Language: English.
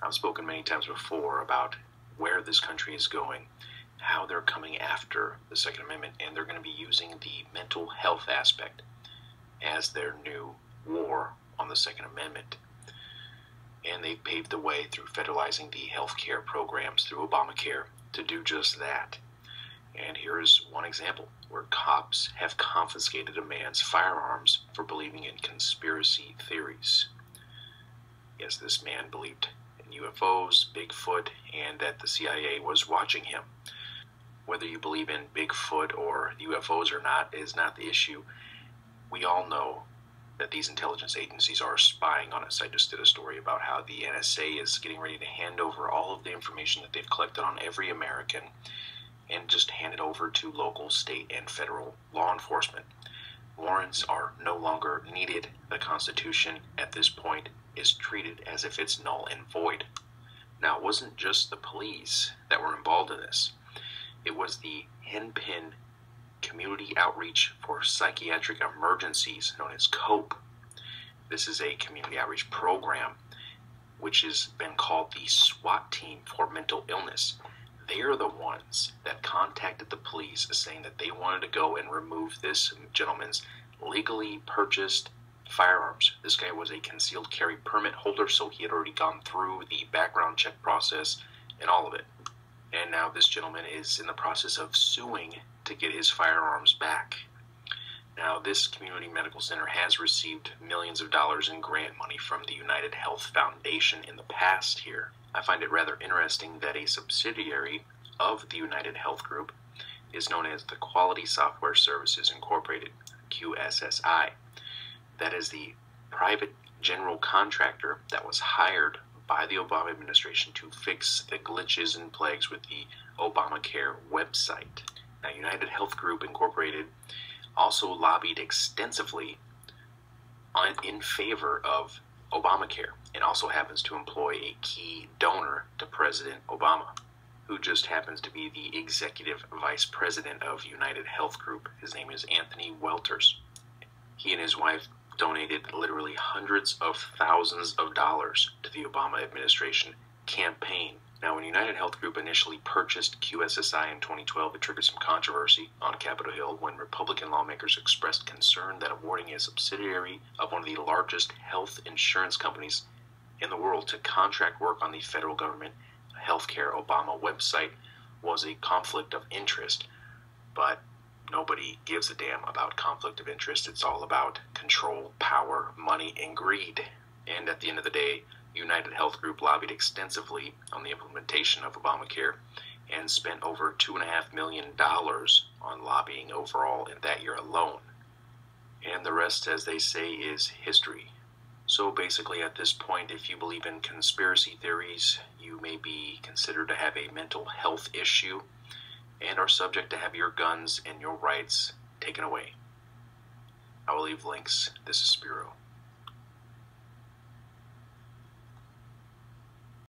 I've spoken many times before about where this country is going, how they're coming after the Second Amendment, and they're going to be using the mental health aspect as their new war on the Second Amendment. And they've paved the way through federalizing the health care programs through Obamacare to do just that. And here is one example where cops have confiscated a man's firearms for believing in conspiracy theories. Yes, this man believed in UFOs, Bigfoot, and that the CIA was watching him. Whether you believe in Bigfoot or UFOs or not is not the issue. We all know that these intelligence agencies are spying on us. I just did a story about how the NSA is getting ready to hand over all of the information that they've collected on every American and just hand it over to local, state, and federal law enforcement. Warrants are no longer needed. The Constitution at this point is treated as if it's null and void. Now, it wasn't just the police that were involved in this. It was the Hennepin Community Outreach for Psychiatric Emergencies, known as COPE. This is a community outreach program which has been called the SWAT team for mental illness. They're the ones that contacted the police saying that they wanted to go and remove this gentleman's legally purchased firearms. This guy was a concealed carry permit holder, so he had already gone through the background check process and all of it. And now this gentleman is in the process of suing to get his firearms back. Now, this community medical center has received millions of dollars in grant money from the United Health Foundation in the past here. I find it rather interesting that a subsidiary of the United Health Group is known as the Quality Software Services Incorporated, QSSI. That is the private general contractor that was hired by the Obama administration to fix the glitches and plagues with the Obamacare website. Now, United Health Group Incorporated also lobbied extensively in favor of Obamacare, and also happens to employ a key donor to President Obama, who just happens to be the executive vice president of United Health Group. His name is Anthony Welters. He and his wife donated literally hundreds of thousands of dollars to the Obama administration campaign. Now, when United Health Group initially purchased QSSI in 2012, it triggered some controversy on Capitol Hill when Republican lawmakers expressed concern that awarding a subsidiary of one of the largest health insurance companies in the world to contract work on the federal government healthcare Obama website was a conflict of interest. But nobody gives a damn about conflict of interest. It's all about control, power, money, and greed. And at the end of the day, United Health Group lobbied extensively on the implementation of Obamacare and spent over $2.5 million on lobbying overall in that year alone. And the rest, as they say, is history. So basically, at this point, if you believe in conspiracy theories, you may be considered to have a mental health issue and are subject to have your guns and your rights taken away. I will leave links. This is Spiro.